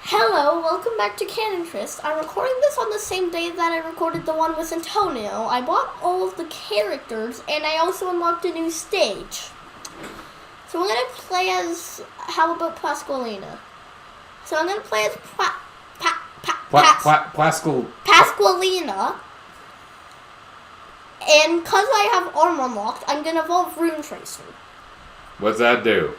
Hello, welcome back to Canon Trist. I'm recording this on the same day that I recorded the one with Antonio. I bought all of the characters, and I also unlocked a new stage. So we're going to play as, how about Pasqualina? So I'm going to play as Pasqualina. And because I have armor unlocked, I'm going to evolve Rune Tracer. What's that do?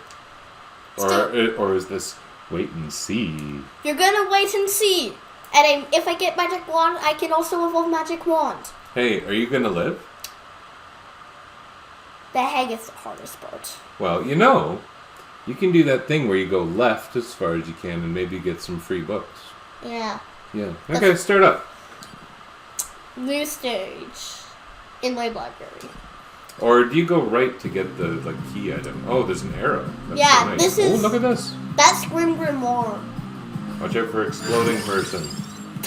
Or is this wait and see? You're going to wait and see. And if I get Magic Wand, I can also evolve Magic Wand. Hey, are you going to live? The heck is the hardest part. Well, you can do that thing where you go left as far as you can and maybe get some free books. Yeah. Yeah. Okay, start up. New stage. Inlaid library. Or do you go right to get the key item? Oh, there's an arrow. That's yeah, so nice. This is... Oh, look at this. That's Grimoire. Watch out for exploding person.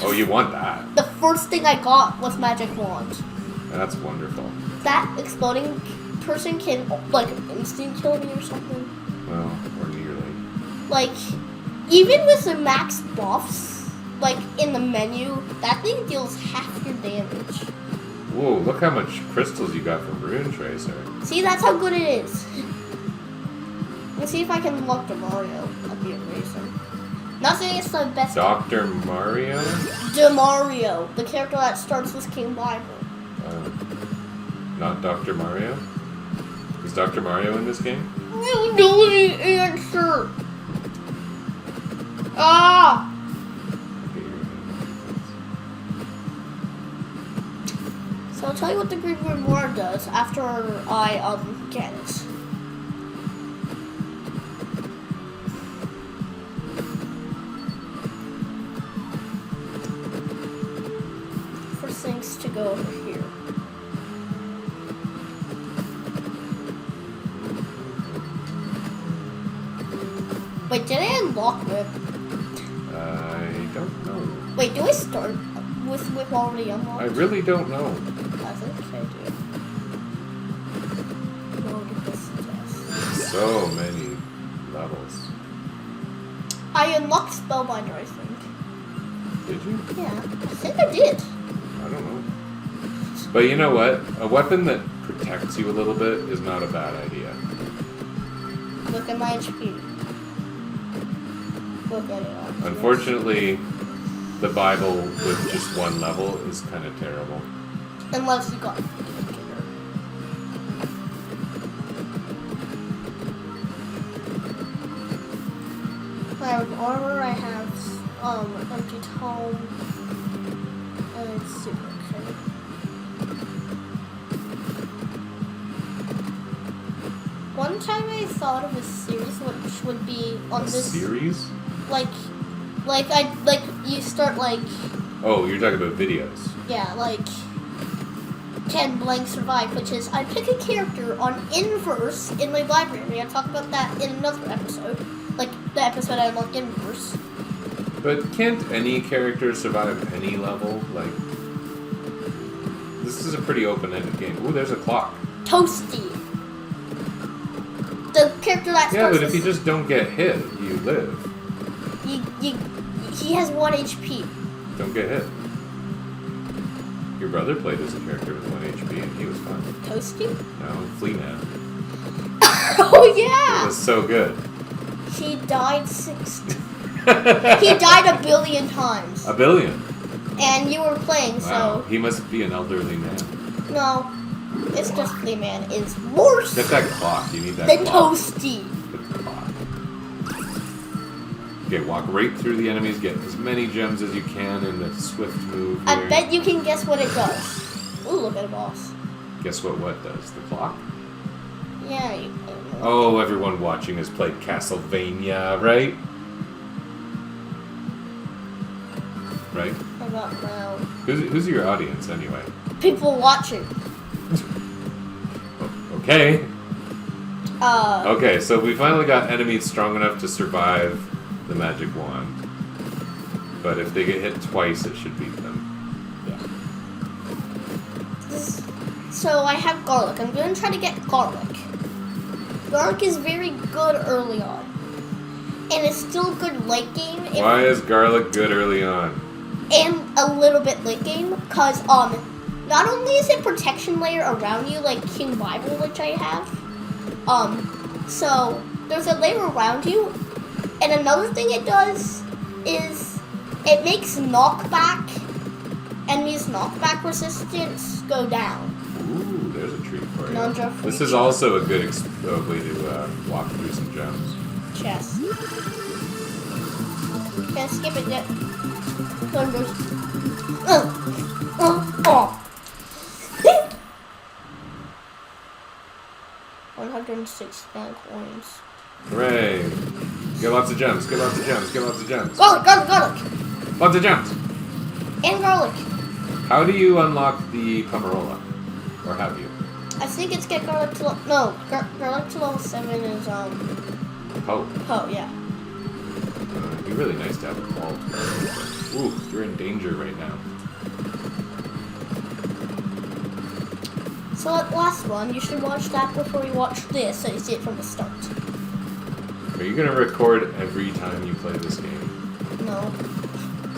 Oh, you want that. The first thing I got was Magic Wand. That's wonderful. That exploding person can, instant kill me or something. Well, or nearly. Even with the max buffs, in the menu, that thing deals half your damage. Whoa, look how much crystals you got from Rune Tracer. See, that's how good it is. Let's see if I can unlock the Mario at the eraser. Not saying it's the best. Dr. Mario? Mario, the character that starts with King Bible. Not Dr. Mario? Is Dr. Mario in this game? You know the answer. Ah! So I'll tell you what the Green Grimoire does after I get it. First things to go over here. Wait, did I unlock Whip? I don't know. Wait, do I start with Whip already unlocked? I really don't know. I think I do. Load this test. So many levels. I unlocked Spellbinder, I think. Did you? Yeah, I think I did. I don't know. But you know what? A weapon that protects you a little bit is not a bad idea. Look at my HP. Look at it. Unfortunately, the Bible with just one level is kind of terrible. Unless you got I have armor, I have empty tome, and it's super okay. One time I thought of a series which would be on this series? You start Oh, you're talking about videos. Yeah, Can Blank Survive, which is I pick a character on Inverse in my library. I'll talk about that in another episode. The episode I unlocked Inverse. But can't any character survive any level? This is a pretty open-ended game. Ooh, there's a clock. Toasty. The character that starts. Yeah, but if you just don't get hit, you live. He has 1 HP. Don't get hit. Your brother played as a character with 1 HP and he was fine. Toasty? No, Fleaman. Oh yeah! It was so good. He died he died 1 billion times. 1 billion? And you were playing, wow. so... He must be an elderly man. No. It's just Fleaman is worse. Get that clock. You need that than clock. Toasty. Get the clock. Okay, walk right through the enemies. Get as many gems as you can in the swift move here. I bet you can guess what it does. Ooh, look at a boss. Guess what does? The clock? Yeah. Oh, everyone watching has played Castlevania, right? Right? I don't know. Who's your audience, anyway? People watching. Okay. Okay, so we finally got enemies strong enough to survive the magic wand. But if they get hit twice, it should beat them. Yeah. So I have garlic. I'm going to try to get garlic. Garlic is very good early on. and it's still good late game. Why is garlic good early on? And a little bit late game, because not only is it protection layer around you like King Bible, which I have, so there's a layer around you, and another thing it does is it makes knockback, enemies knockback resistance go down. Ooh, there's a treat for you. Nanja This is also a good way to walk through some gems. Chest. Can't skip it yet. Thunders. Oh. 106 coins. Hooray! Get lots of gems, get lots of gems, get lots of gems. Garlic, garlic, garlic! Lots of gems! And garlic. How do you unlock the Pomerola? Or have you? I think it's get garlic to garlic to level 7 is Oh. Oh, yeah. It'd be really nice to have a ball. Ooh, you're in danger right now. So that last one, you should watch that before you watch this, so you see it from the start. Are you gonna record every time you play this game? No.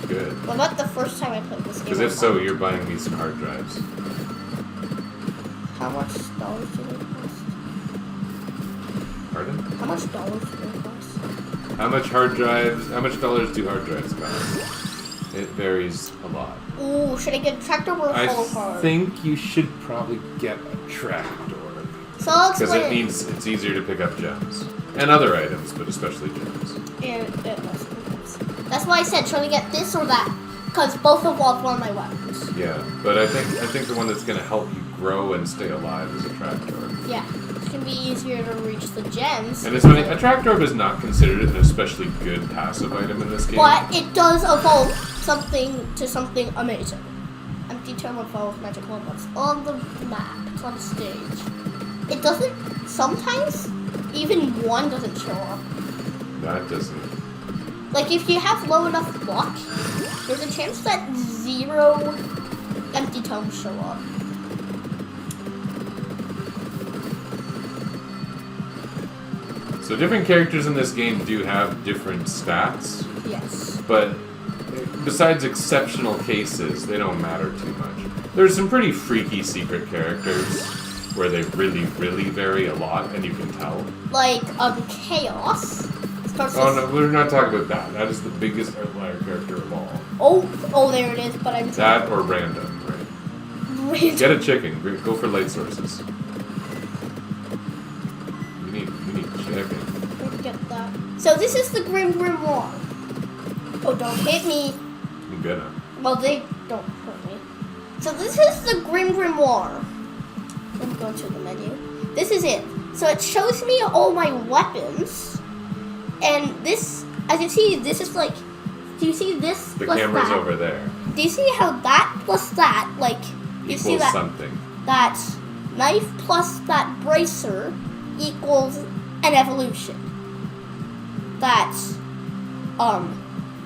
Good. Well, not the first time I played this game. Because if so, you're buying me some hard drives. How much dollars do they cost? Pardon? How much dollars do they cost? How much dollars do hard drives cost? It varies a lot. Ooh, should I get a tractor or a hollow I card? think you should probably get a tractor. So I'll Because explain it means it's easier to pick up gems. And other items, but especially gems. That's why I said, should I get this or that? Because both evolve one of my weapons. Yeah, but I think the one that's going to help you grow and stay alive is a tractor. Yeah, it can be easier to reach the gems. And it's funny, a tractor is not considered an especially good passive item in this game. But it does evolve something to something amazing. Empty term evolves magic robots on the map. It's on the stage. It doesn't, sometimes, even one doesn't show up. That doesn't. Like, if you have low enough luck, there's a chance that 0 empty tomes show up. So different characters in this game do have different stats. Yes. But besides exceptional cases, they don't matter too much. There's some pretty freaky secret characters where they really, really vary a lot, and you can tell. Like, Chaos. Oh no, we're not talking about that. That is the biggest outlier character of all. Oh, there it is, but I'm... That or random, right? Random. Get a chicken. Go for light sources. We need chicken. Get that. So this is the Grim Grimoire. Oh, don't hit me. I'm gonna. Well, they don't hurt me. So this is the Grim Grimoire. Let me go to the menu. This is it. So it shows me all my weapons. And this, as you see, this is like, do you see this The plus camera's that? over there. Do you see how that plus that, like, you see Equals that? something. That knife plus that bracer equals an evolution. That,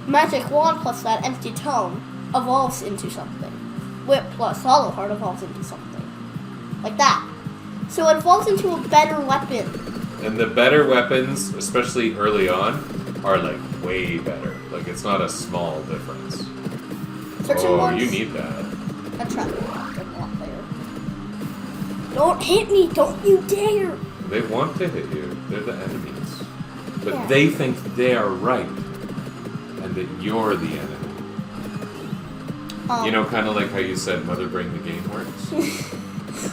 magic wand plus that empty tome evolves into something. Whip plus hollow heart evolves into something. Like that. So it evolves into a better weapon. And the better weapons, especially early on, are like way better. Like it's not a small difference. Searching ones, you need that. a trap block there. Don't hit me! Don't you dare! They want to hit you. They're the enemies. But Yeah. they think they are right. And that you're the enemy. You know, kind of like how you said Mother Brain the game works.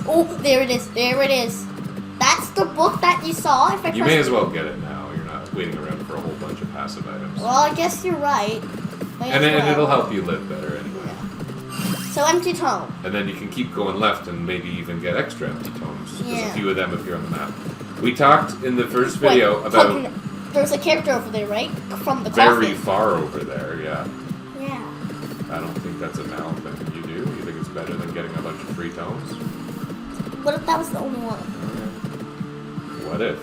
Oh, there it is. There it is. That's the book that you saw. If I You may as well get it now. You're not waiting around for a whole bunch of passive items. Well, I guess you're right. And it'll help you live better anyway. Yeah. So empty tome. And then you can keep going left and maybe even get extra empty tomes. There's Yeah. a few of them if you're on the map. We talked in the first video about There's a character over there, right? From the very coffin. far over there, yeah. Yeah. I don't think that's a malefit. You do? You think it's better than getting a bunch of free tomes? What if that was the only one? What if?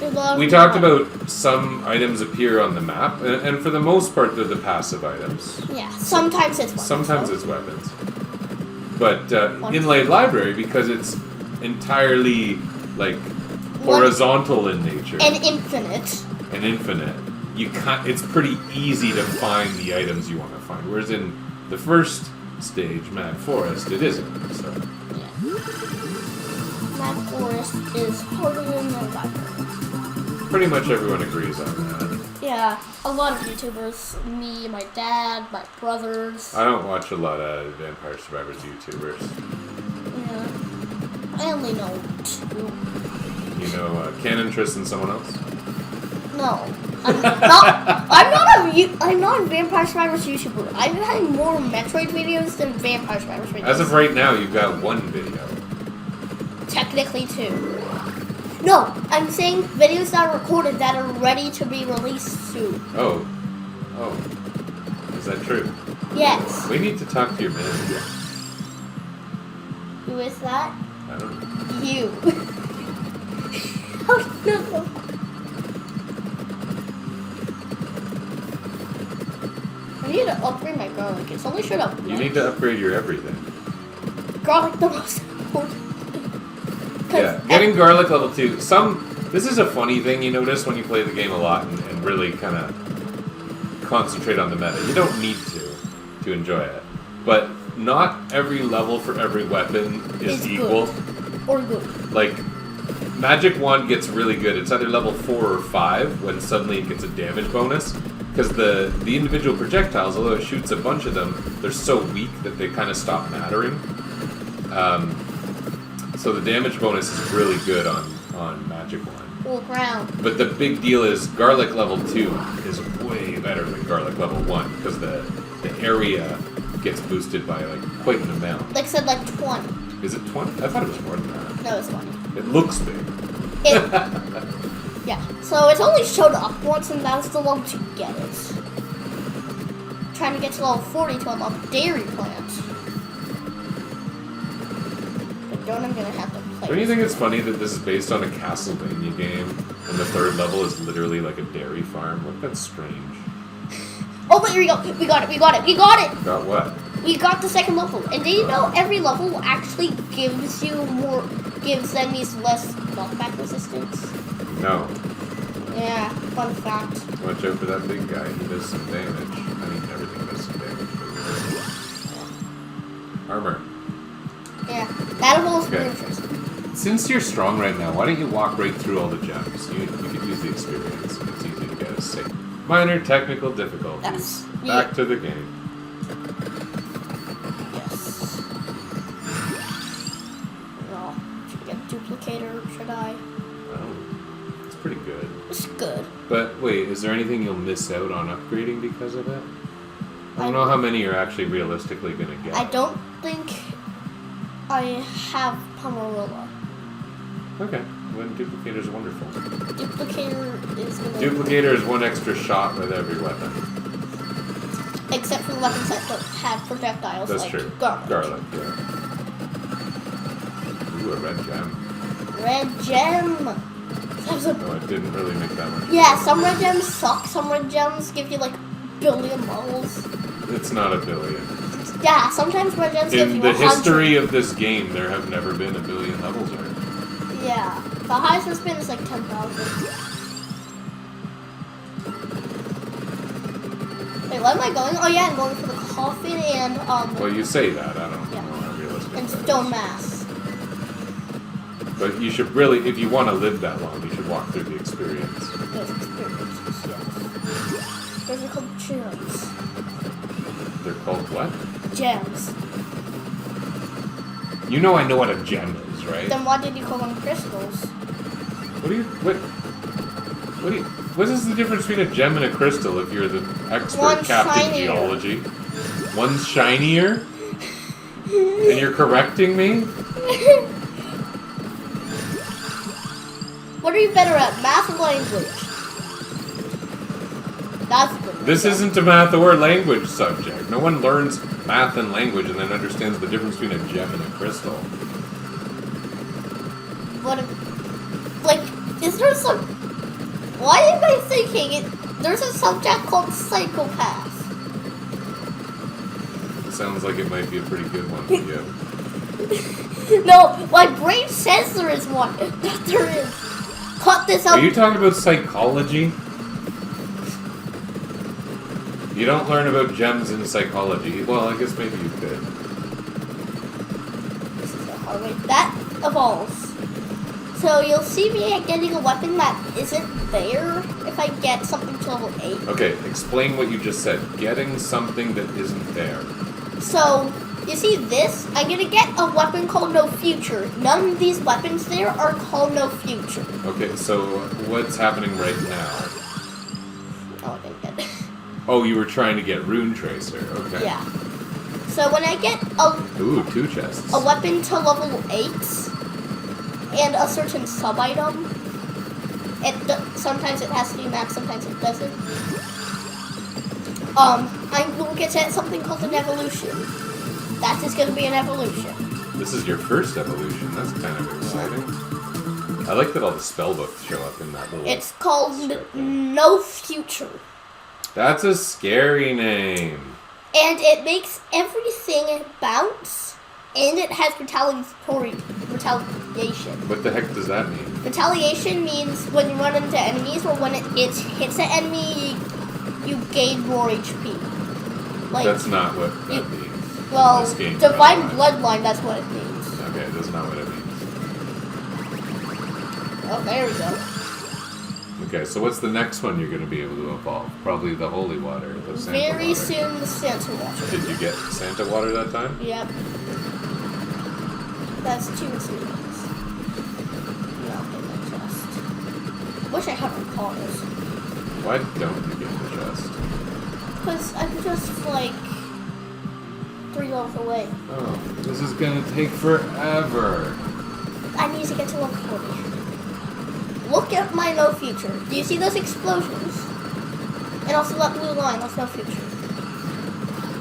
There's a lot of We talked about some items appear on the map, and for the most part, they're the passive items. Yeah. Sometimes it's weapons. Sometimes though. it's weapons. But Inlaid Library, because it's entirely, like, horizontal in nature. And infinite. and Infinite, it's pretty easy to find the items you want to find. Whereas in the first stage, Mad Forest, it isn't. So. Yeah. Mad Forest is harder than the library. Pretty much everyone agrees on that. Yeah, a lot of YouTubers, me, my dad, my brothers. I don't watch a lot of Vampire Survivors YouTubers. Yeah. I only know 2. You know Canon, Triss, and someone else? No. I'm not a Vampire Survivors YouTuber. I've had more Metroid videos than Vampire Survivors videos. As of right now, you've got 1 video. Technically 2. No, I'm saying videos that are recorded that are ready to be released soon. Oh. Is that true? Yes. We need to talk to your manager. Who is that? I don't know. You. Oh, no. I need to upgrade my garlic. It's only showed up once. You need to upgrade your everything. Garlic the most important. Yeah, getting garlic level 2. This is a funny thing you notice when you play the game a lot and really kind of concentrate on the meta. You don't need to enjoy it. But not every level for every weapon is equal. Good. Or good. Like, Magic Wand gets really good. It's either level 4 or 5 when suddenly it gets a damage bonus. Because the individual projectiles, although it shoots a bunch of them, they're so weak that they kind of stop mattering. So the damage bonus is really good on Magic Wand. Or ground. But the big deal is Garlic level 2 is way better than Garlic level 1 because the area gets boosted by like quite an amount. Like said, like 20. Is it 20? I thought it was more than that. No, it's 20. It looks big. Yeah, so it's only showed up once and that was the level to get it. Trying to get to level 40 to unlock dairy plants. I'm gonna have to play. Don't you think it's funny that this is based on a Castlevania game and the 3rd level is literally like a dairy farm? Like, that's strange. Oh, but here we go. We got it. Got what? We got the 2nd level. And did you know every level actually gives enemies less knockback resistance? No. Yeah, fun fact. Watch out for that big guy. He does some damage. I mean, everything does some damage. Armor. Yeah, that evolves Okay. interesting. Since you're strong right now, why don't you walk right through all the gems? You could use the experience, and it's easy to get us safe. Minor technical difficulties. Yes. Back to the game. Yes. Well, should I get a duplicator? Should I? Oh, it's pretty good. It's good. But wait, is there anything you'll miss out on upgrading because of it? I don't know how many you're actually realistically going to get. I don't think I have Pomerilla. Okay, then Duplicator's wonderful. Duplicator is gonna... Duplicator is 1 extra shot with every weapon. Except for the weapons that don't have projectiles. That's like true. Garlic, yeah. Ooh, a red gem. Red gem! No, it didn't really make that much. Yeah, some red gems suck. Some red gems give you like billion levels. It's not a billion. Yeah, sometimes red gems give you In the 100. history of this game, there have never been a billion levels, right? Yeah, the highest it's been is like 10,000. Wait, what am I going? Oh yeah, I'm going for the coffin and Well, you say that. I don't yeah. know how realistic And that is. stone mass. But you should really, if you want to live that long, you should walk through the experience. Those experiences, yes. Those are called gems. They're called what? Gems. You know I know what a gem is, right? Then why did you call them crystals? What is the difference between a gem and a crystal if you're the expert One's captain shinier. geology? One's shinier? And you're correcting me? What are you better at, math or language? That's good. This isn't a math or language subject. No one learns math and language and then understands the difference between a gem and a crystal. What if, like, is there some... Why am I thinking it? There's a subject called psychopath. It sounds like it might be a pretty good one for you. No, my brain says there is one. That there is. Cut this out. Are you talking about psychology? You don't learn about gems in psychology. Well, I guess maybe you could. This is a hard way. That evolves. So you'll see me getting a weapon that isn't there if I get something to level 8. Okay, explain what you just said. Getting something that isn't there. So, you see this? I'm gonna get a weapon called No Future. None of these weapons there are called No Future. Okay, so what's happening right now? Oh, I didn't get it. Oh, you were trying to get Rune Tracer. Okay. Yeah. So when I get Ooh, 2 chests. a weapon to level 8 and a certain sub-item, sometimes it has to be max, sometimes it doesn't. I will get something called an evolution. That is going to be an evolution. This is your first evolution. That's kind of exciting. I like that all the spellbooks show up in that little... It's called No Future. That's a scary name. And it makes everything bounce, and it has retaliation. What the heck does that mean? Retaliation means when you run into enemies, or when it hits an enemy, you gain more HP. Like, that's not what that means. Well, Divine Bloodline, that's what it means. Okay, that's not what it means. Oh, there we go. Okay, so what's the next one you're going to be able to evolve? Probably the Holy Water, the Santa Very Water. soon, the Santa Water. Did you get Santa Water that time? Yep. That's 2 seasons. Not in the chest. Wish I had recalls. Why don't you get the chest? Because I'm just like 3 levels away. Oh, this is going to take forever. I need to get to level 40. Look at my No Future. Do you see those explosions? And also that blue line, that's No Future.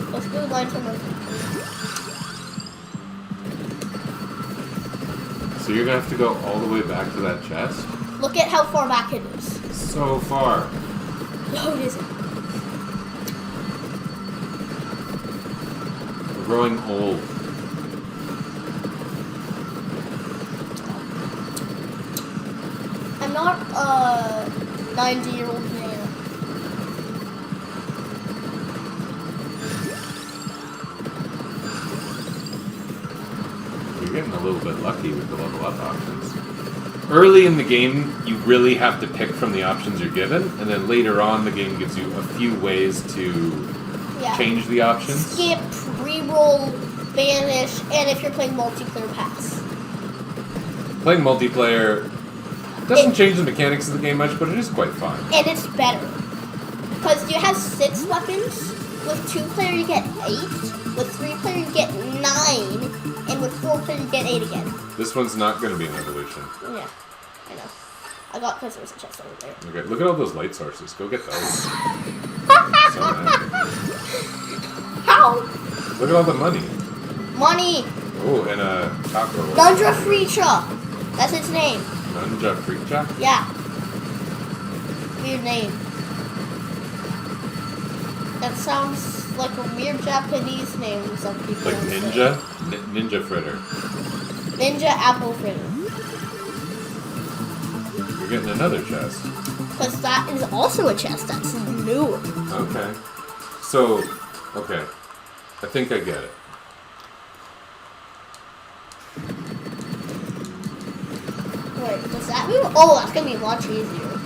Those blue lines are No Future. So you're going to have to go all the way back to that chest? Look at how far back it is. So far. No, it isn't. We're growing old. I'm not a 90-year-old man. You're getting a little bit lucky with the level up options. Early in the game, you really have to pick from the options you're given, and then later on, the game gives you a few ways to change the options. Skip, reroll, banish, and if you're playing multiplayer, pass. Playing multiplayer doesn't change the mechanics of the game much, but it is quite fun. And it's better. Because you have 6 weapons. With 2-player, you get 8. With 3-player, you get 9. And with 4-player, you get 8 again. This one's not going to be an evolution. Yeah, I know. I got because there's a chest over there. Okay, look at all those light sources. Go get those. So How? look at all the money. Money! Oh, and a taco. Nundra Freecha! That's its name. Nundra Freecha? Yeah. Weird name. That sounds like a weird Japanese name some people Like say. Ninja? Ninja Fritter. Ninja Apple Fritter. You're getting another chest. Because that is also a chest that's newer. Okay. So, okay. I think I get it. Wait, does that move? Oh, that's going to be much easier.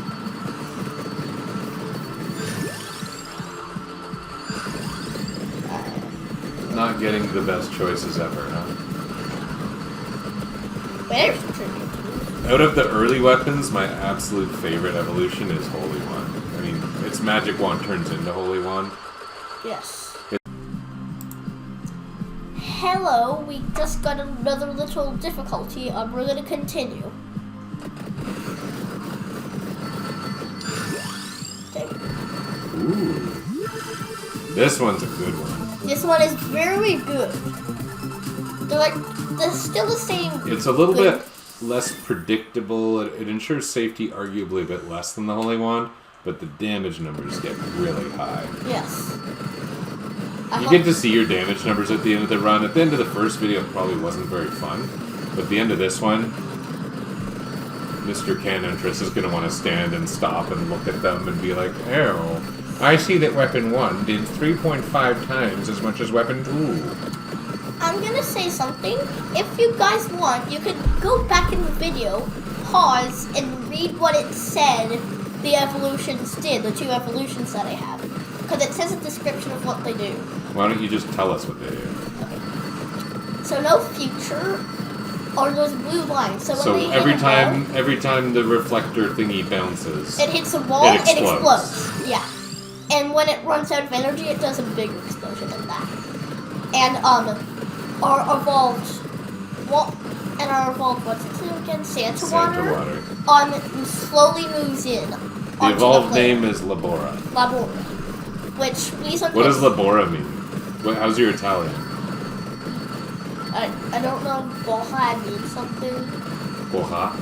Not getting the best choices ever, huh? There's a tribute. Out of the early weapons, my absolute favorite evolution is Holy Wand. I mean, its magic wand turns into Holy Wand. Yes. Hello, we just got another little difficulty. We're going to continue. Okay. Ooh. This one's a good one. This one is very good. They're still the same. It's a little bit less predictable. It ensures safety arguably a bit less than the Holy Wand, but the damage numbers get really high. Yes. You get to see your damage numbers at the end of the run. At the end of the first video, it probably wasn't very fun, but at the end of this one, Mr. Canontress is going to want to stand and stop and look at them and be like, "Ew." I see that weapon 1 did 3.5 times as much as weapon 2. I'm gonna say something. If you guys want, you could go back in the video, pause, and read what it said the evolutions did, the 2 evolutions that I have. Because it says a description of what they do. Why don't you just tell us what they do? Okay. So no future, or those blue lines. So, when So they hit every a time, wall, every time the reflector thingy bounces, it hits a wall, it it explodes. explodes. Yeah. And when it runs out of energy, it does a bigger explosion than that. And our evolved what's it again? Santa water. Slowly moves in. The evolved name is Labora. Labora. Which leads on. What does Labora mean? How's your Italian? I don't know. Boha means something. Boha?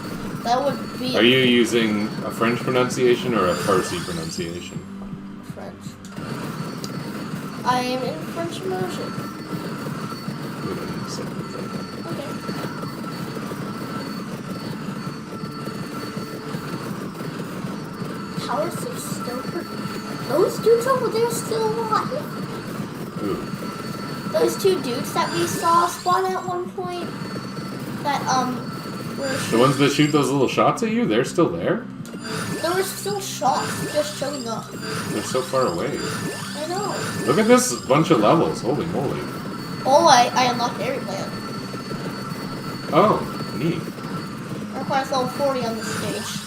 That would be. Are you using a French pronunciation or a Farsi pronunciation? French. I am in French immersion. We don't need to say anything. Okay. Towers are still. Those dudes over there are still alive. Ooh. Those 2 dudes that we saw spawn at one point. That were. The ones that shoot those little shots at you, they're still there? There were still shots just showing up. They're so far away. I know. Look at this bunch of levels. Holy moly. Oh, I unlocked Airyland. Oh, neat. Requires level 40 on the stage.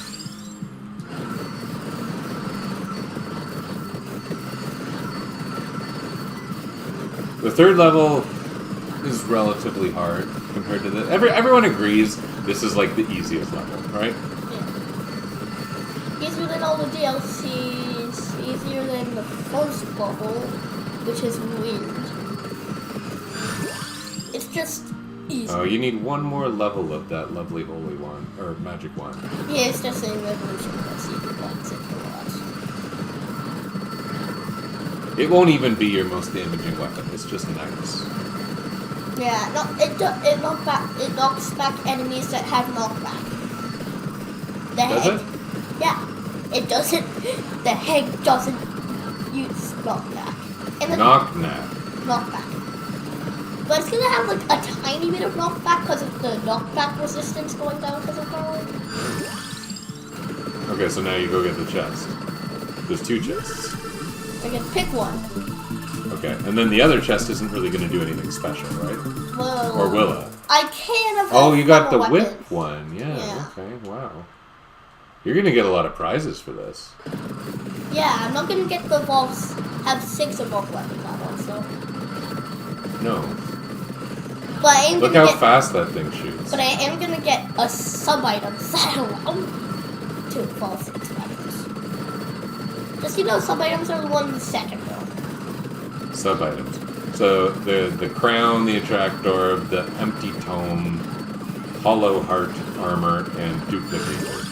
The 3rd level is relatively hard compared to the... Everyone agrees this is like the easiest level, right? Yeah. Easier than all the DLCs, easier than the first level, which is weird. It's just easy. Oh, you need one more level of that lovely holy wand, or magic wand. Yeah, it's just a revolution that's even blocks it a lot. It won't even be your most damaging weapon. It's just nice. Yeah, no, it knocks back enemies that have knockback. Does it? Yeah, it doesn't. The head doesn't use knockback. And the knockback. But it's gonna have like a tiny bit of knockback because of the knockback resistance going down because of power. Okay, so now you go get the chest. There's 2 chests. I can pick one. Okay, and then the other chest isn't really going to do anything special, right? Well, Or will it? I can evolve. Oh, you got the weapon. whip one. Yeah, okay, wow. You're going to get a lot of prizes for this. Yeah, I'm not gonna get the evolves. Have 6 evolved weapons that one, so. No. But I am Look gonna how get, fast that thing shoots. But I am gonna get a sub-item that allow me to evolve 6 weapons. Just sub-items are the 1 second though. Sub-items. So, the crown, the attractor, the empty tome, hollow heart armor, and duplicator.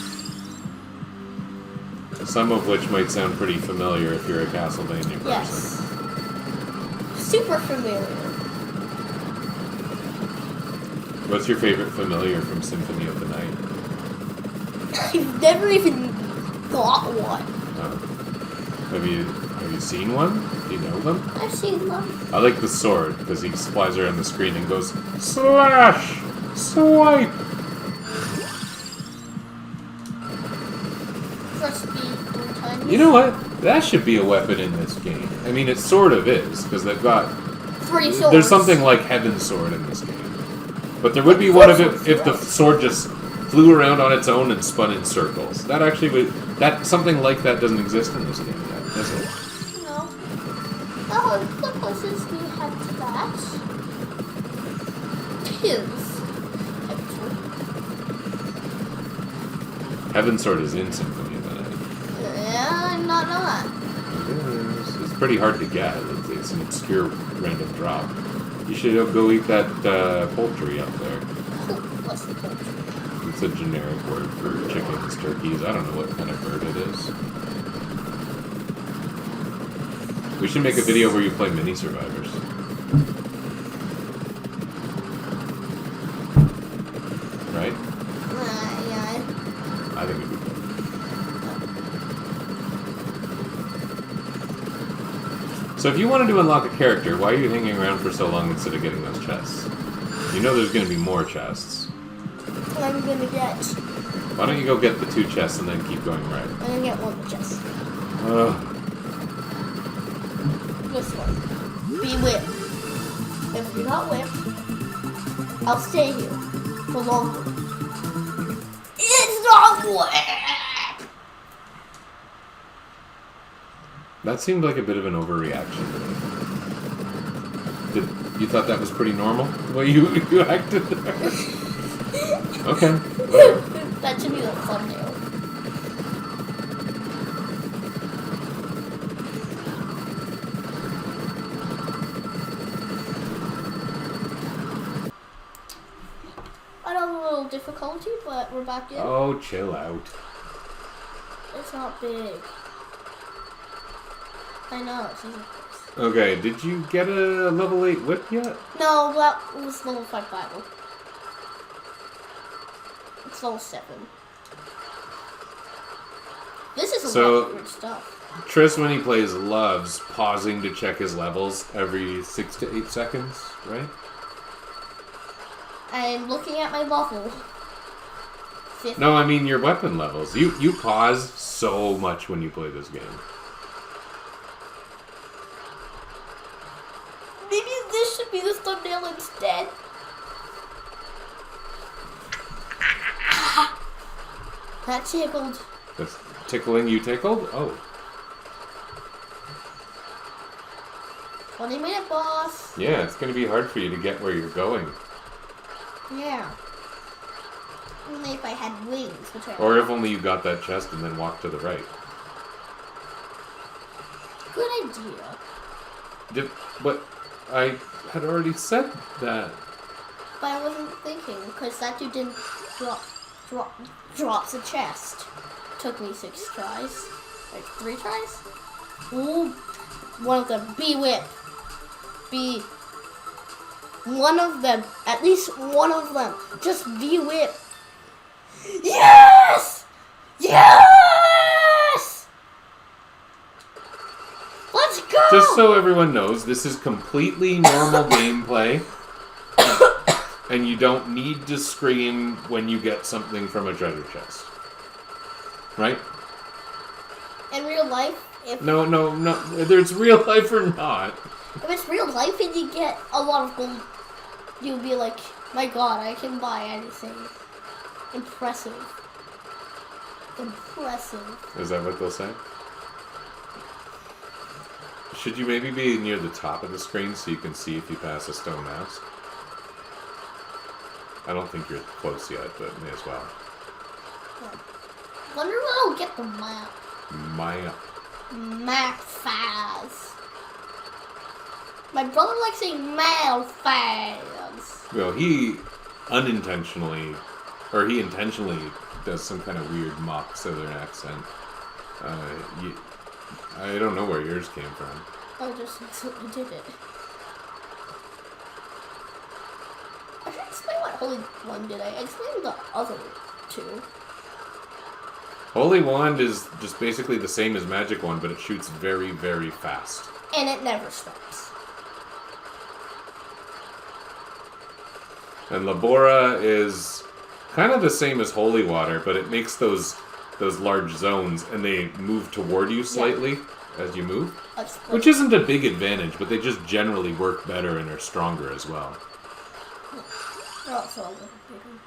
Some of which might sound pretty familiar if you're a Castlevania person. Yes. Super familiar. What's your favorite familiar from Symphony of the Night? I've never even got one. Oh. Have you seen one? Do you know them? I've seen them. I like the sword, because he flies around the screen and goes, slash! Swipe! Press B 3 times. You know what? That should be a weapon in this game. I mean, it sort of is, because they've got... 3 swords. There's something like Heaven's Sword in this game. But there would be one of it if the sword just flew around on its own and spun in circles. That actually would... Something like that doesn't exist in this game yet, does it? No. Oh, the closest we have to that is... Heaven's Sword is in Symphony of the Night. Yeah, I'm not know that. It is. It's pretty hard to get. It's an obscure random drop. You should go eat that poultry up there. What's the poultry? It's a generic word for chickens, turkeys. I don't know what kind of bird it is. We should make a video where you play Mini Survivors. Right? Yeah. I think it'd be So if you wanted to unlock a character, why are you hanging around for so long instead of getting those chests? You know there's going to be more chests. I'm gonna get... Why don't you go get the 2 chests and then keep going right? I'm gonna get 1 chest. This one. Be whipped. If you're not whipped, I'll stay here for longer. It's not whipped! That seemed like a bit of an overreaction. You thought that was pretty normal, the way you acted there? Okay. That should be the thumbnail. I know a little difficulty, but we're back in. Oh, chill out. It's not big. I know, it's easy. Okay, did you get a level 8 whip yet? No, that was level 5 Bible. It's level 7. This is a lot of weird stuff. Tris, when he plays, loves pausing to check his levels every 6 to 8 seconds, right? I'm looking at my level. 50. No, I mean your weapon levels. You pause so much when you play this game. Maybe this should be the thumbnail instead. That tickled. That's tickling you tickled? Oh. 20-minute boss. Yeah, it's going to be hard for you to get where you're going. Yeah. Only if I had wings, which I Or if only you got that chest and then walked to the right. Good idea. But I had already said that. But I wasn't thinking, because that dude didn't drops a chest. Took me 6 tries. Like 3 tries? Ooh. One of them. Be whip. Be one of them. At least one of them. Just be whip. Yes! Yes! Let's go! Just so everyone knows, this is completely normal gameplay. And you don't need to scream when you get something from a treasure chest. Right? In real life, No. Whether it's real life or not. If it's real life and you get a lot of gold, you'll be like, my god, I can buy anything. Impressive. Impressive. Is that what they'll say? Should you maybe be near the top of the screen so you can see if you pass a stone mouse? I don't think you're close yet, but may as well. Yeah. Wonder when I'll get the map. Map fast. My brother likes saying map fast. Well, he intentionally does some kind of weird mock southern accent. I don't know where yours came from. I just absolutely did it. I should explain what Holy One did. I explained the other 2. Holy Wand is just basically the same as Magic Wand, but it shoots very, very fast. And it never stops. And Labora is kind of the same as Holy Water, but it makes those large zones, and they move toward you slightly as you move. Which isn't a big advantage, but they just generally work better and are stronger as well. They're also a little bigger.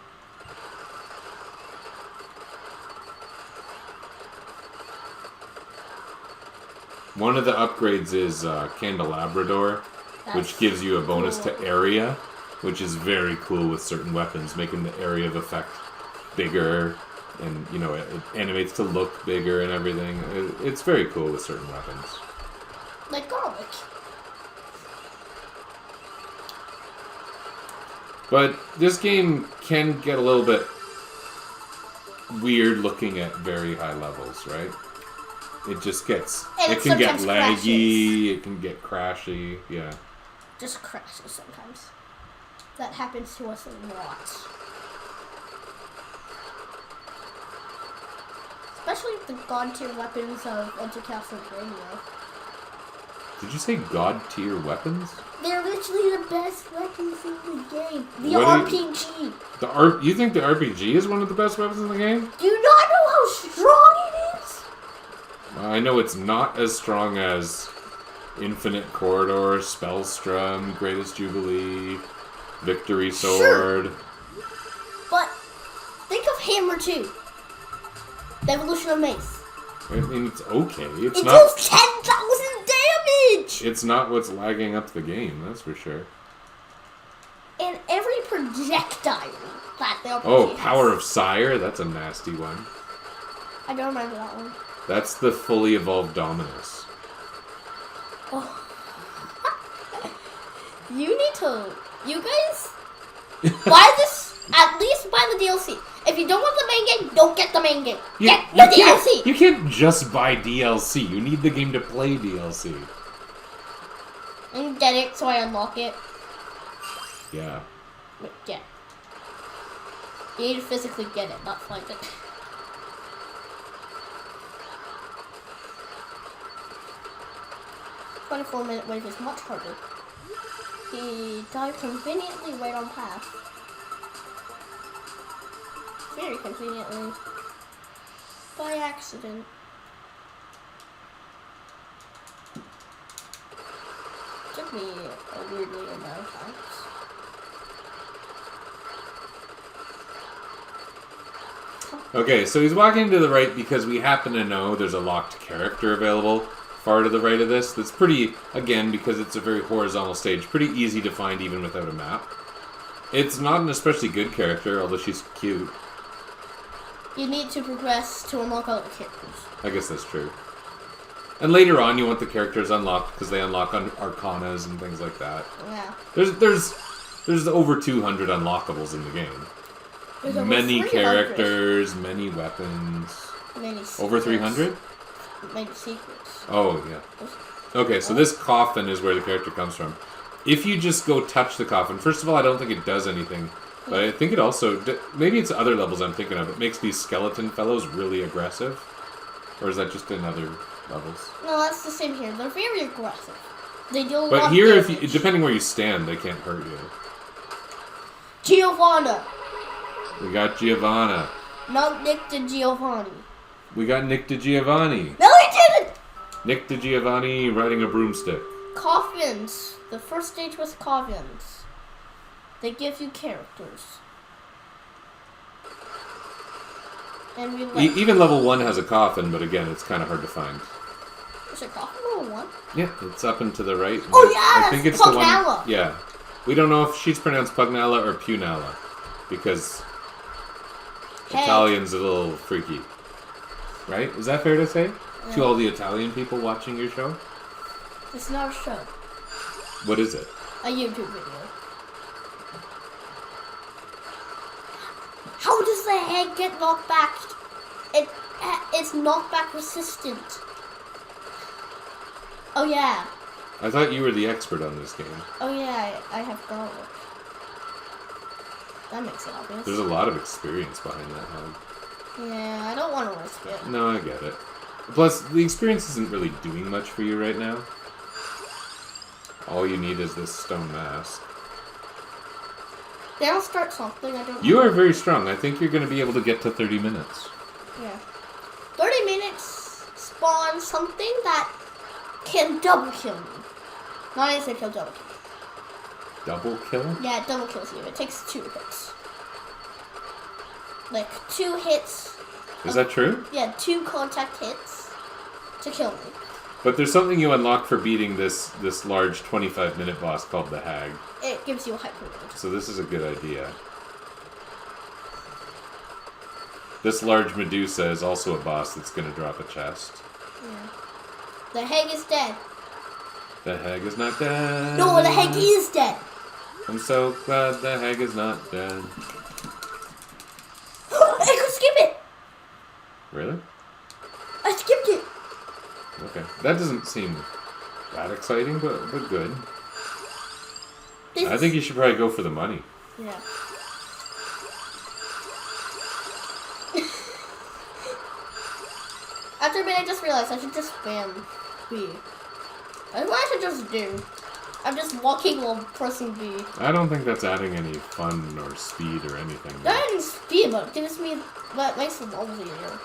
One of the upgrades is Candelabrador, which gives you a bonus to area, which is very cool with certain weapons, making the area of effect bigger, and it animates to look bigger and everything. It's very cool with certain weapons. Like garlic. But this game can get a little bit weird looking at very high levels, right? It just gets... it can get laggy, crashes. It can get crashy, yeah. Just crashes sometimes. That happens to us a lot. Especially with the god tier weapons of Intercastle Radio. Did you say god tier weapons? They're literally the best weapons in the game. The What RPG. You think the RPG is one of the best weapons in the game? Do you not know how strong it is? I know it's not as strong as Infinite Corridor, Spellstrum, Greatest Jubilee, Victory Sword. Sure. But think of Hammer 2. The Evolution of Mace. I mean, it's okay. It deals 10,000 damage! It's not what's lagging up the game, that's for sure. And every projectile that the RPG Oh, has. Power of Sire? That's a nasty one. I don't remember that one. That's the fully evolved Dominus. Oh. You guys buy this, at least buy the DLC. If you don't want the main game, don't get the main game. Get the DLC. You can't just buy DLC. You need the game to play DLC. And get it so I unlock it. Yeah. Yeah. You need to physically get it, not find it. "24-minute wave is much harder. He died conveniently right on path. Very conveniently. By accident. Took me a weirdly amount of times. Okay, so he's walking to the right because we happen to know there's a locked character available far to the right of this. That's pretty, again, because it's a very horizontal stage, pretty easy to find even without a map. It's not an especially good character, although she's cute. You need to progress to unlock all the characters. I guess that's true. And later on, you want the characters unlocked because they unlock arcanas and things like that. Yeah. There's over 200 unlockables in the game. There's over Many 300. characters, many weapons. Many secrets. Over 300? Many secrets. Oh, yeah. Okay, so this coffin is where the character comes from. If you just go touch the coffin, first of all, I don't think it does anything. But I think it also, maybe it's other levels I'm thinking of, it makes these skeleton fellows really aggressive. Or is that just in other levels? No, that's the same here. They're very aggressive. They deal a lot But of here, damage. depending where you stand, they can't hurt you. Giovanna. We got Giovanna. Not Nick to Giovanni. We got Nick DiGiovanni. No, he didn't! Nick DiGiovanni riding a broomstick. Coffins. The first stage was coffins. They give you characters. And we like... Even level 1 has a coffin, but again, it's kind of hard to find. Is it coffin level 1? Yeah, it's up and to the right. Oh yeah, I think it's Pugnala. the one. Yeah, we don't know if she's pronounced Pugnala or Punala, because Italian's a little freaky, right? Is that fair to say to all the Italian people watching your show? It's not a show. What is it? A YouTube video. How does the head get knocked back? It's knockback resistant. Oh yeah. I thought you were the expert on this game. Oh yeah, I have garlic. That makes it obvious. There's a lot of experience behind that head. Yeah, I don't want to risk it. No, I get it. Plus, the experience isn't really doing much for you right now. All you need is this stone mask. They don't start something, I don't know. You are very strong. I think you're going to be able to get to 30 minutes. Yeah. 30 minutes spawn something that can double kill me. Not instant kill, double kill. Double kill? Yeah, it double kills you. It takes 2 hits. Like 2 hits. Is that true? Yeah, 2 contact hits to kill me. But there's something you unlock for beating this large 25-minute boss called the Hag. It gives you a hyper range. So this is a good idea. This large Medusa is also a boss that's going to drop a chest. Yeah. The Hag is dead. The Hag is not dead. No, the Hag is dead. I'm so glad the Hag is not dead. I could skip it. Really? I skipped it. Okay. That doesn't seem that exciting, but good. I think you should probably go for the money. Yeah. After a bit, I just realized I should just spam B. That's what I should just do. I'm just walking while pressing B. I don't think that's adding any fun or speed or anything. Not adding speed, but it gives me that makes the levels easier.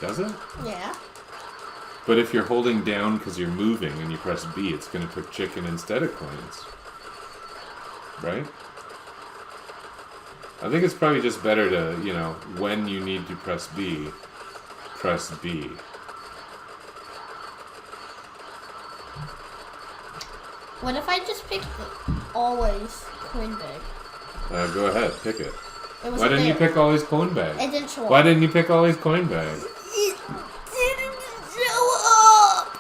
Does it? Yeah. But if you're holding down because you're moving and you press B, it's going to put chicken instead of coins. Right? I think it's probably just better to, you know, when you need to press B, press B. What if I just pick always coin bag? Go ahead, pick it. Why didn't there. you pick always coin bag? It didn't show up. Why didn't you pick always coin bag? It didn't show up!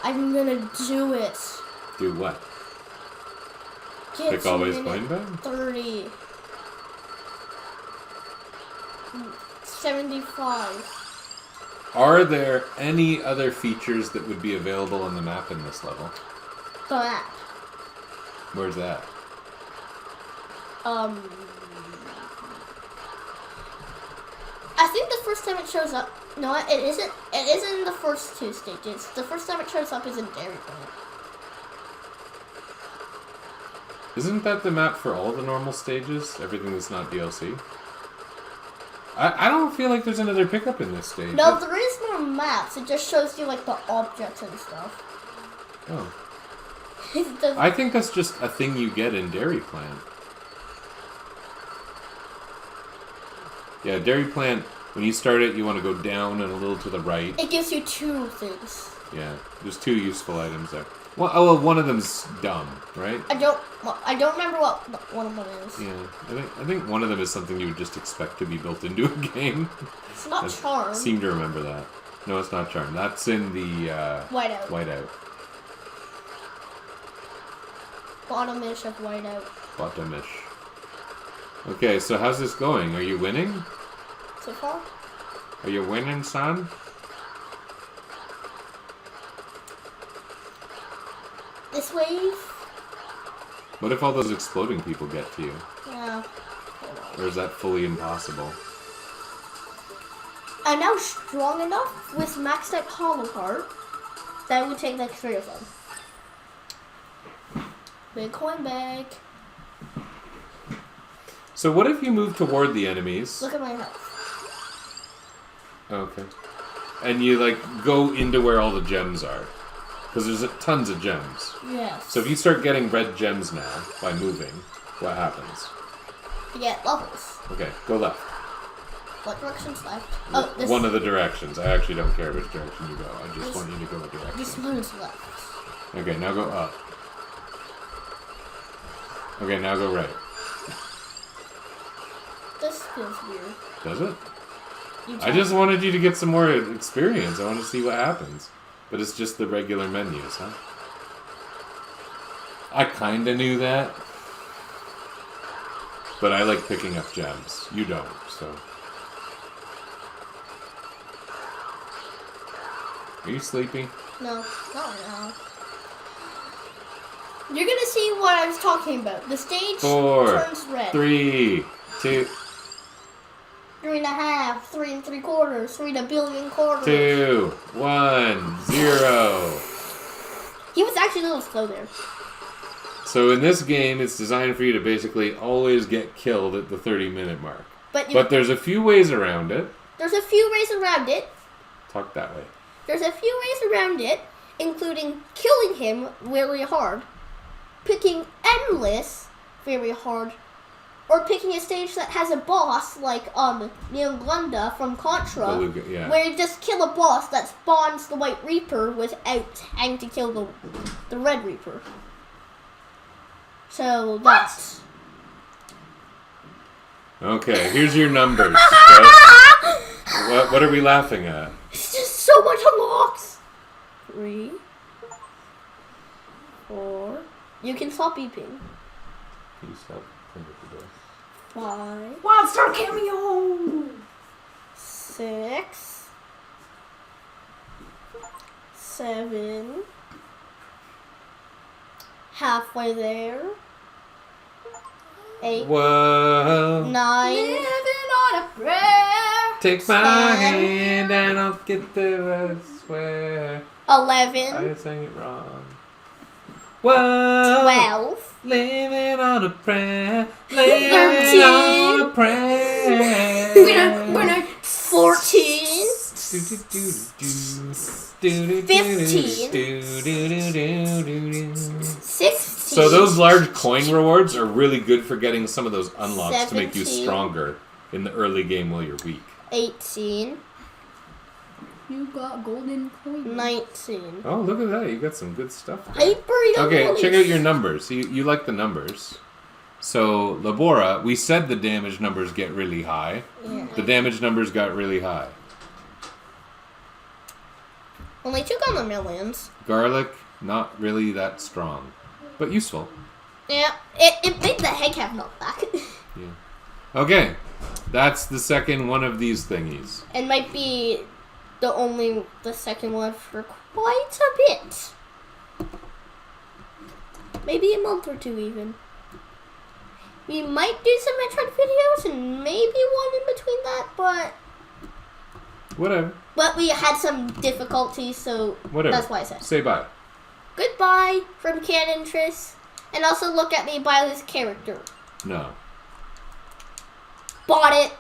I'm gonna do it. Do what? Get Pick to always minute coin bag? 30. 75. Are there any other features that would be available on the map in this level? The map. Where's that? I think the first time it shows up. No, it isn't. It isn't in the first two stages. The first time it shows up is in Dairy Planet. Isn't that the map for all the normal stages? Everything that's not DLC? I don't feel like there's another pickup in this stage. No, there is more maps. It just shows you like the objects and stuff. Oh. It doesn't- I think that's just a thing you get in Dairy Plant. Yeah, Dairy Plant, when you start it, you want to go down and a little to the right. It gives you two things. Yeah, there's two useful items there. Well, one of them's dumb, right? I don't remember what one of them is. Yeah, I think one of them is something you would just expect to be built into a game. It's not I Charm. seem to remember that. No, it's not Charm. That's in the Whiteout. Whiteout. Bottomish of Whiteout. Bottomish. Okay, so how's this going? Are you winning? So far? Are you winning, son? This wave? What if all those exploding people get to you? Yeah. Or is that fully impossible? I'm now strong enough with maxed out Hollow Heart that I would take like 3 of them. Big coin bag. So what if you move toward the enemies? Look at my health. Okay. And you, like, go into where all the gems are. Because there's tons of gems. Yes. So if you start getting red gems now by moving, what happens? You get levels. Okay, go left. What direction's left? Oh, this One of the directions. I actually don't care which direction you go. I just want you to go a direction. This one is left. Okay, now go up. Okay, now go right. This feels weird. Does it? You I just wanted you to get some more experience. I want to see what happens. But it's just the regular menus, huh? I kinda knew that. But I like picking up gems. You don't, so. Are you sleepy? No, not right now. You're gonna see what I was talking about. The stage 4, turns red. 3, 2, 3.5, 3 3/4, 3 billion quarters. 2, 1, 0. He was actually a little slow there. So in this game, it's designed for you to basically always get killed at the 30-minute mark. But there's a few ways around it. There's a few ways around it. Talk that way. There's a few ways around it, including killing him really hard, picking endless very hard, or picking a stage that has a boss like Neil Glenda from Contra, Beluga, yeah. where you just kill a boss that spawns the White Reaper without having to kill the Red Reaper. So that's... Okay, here's your numbers. What are we laughing at? It's just so much unlocks. 3, 4. You can stop beeping. Can you stop? 5. Monster cameo! 6, 7. Halfway there. 8, Whoa. 9, Living on a prayer. Take my 10, hand and I'll get there, I swear. 11, I sang it wrong. Whoa. 12, Living on a prayer. Living on a prayer. 14, 16. So those large coin rewards are really good for getting some of those unlocks to make you 17. stronger in the early game while you're weak. 18, You got golden coins. 19. Oh, look at that. You got some good stuff there. Hyper young Okay, police. check out your numbers. You like the numbers. So, Labora, we said the damage numbers get really high. Yeah. The damage numbers got really high. Only 2 gun the millions. Garlic, not really that strong. But useful. Yeah, it made the heck have knockback. Yeah. Okay, that's the second one of these thingies. And might be the second one for quite a bit. Maybe a month or 2 even. We might do some Metroid videos and maybe one in between that, but Whatever. we had some difficulties, so Whatever. that's why I said Say bye. goodbye from Canon Triss. And also look at me buy this character. No. Bought it.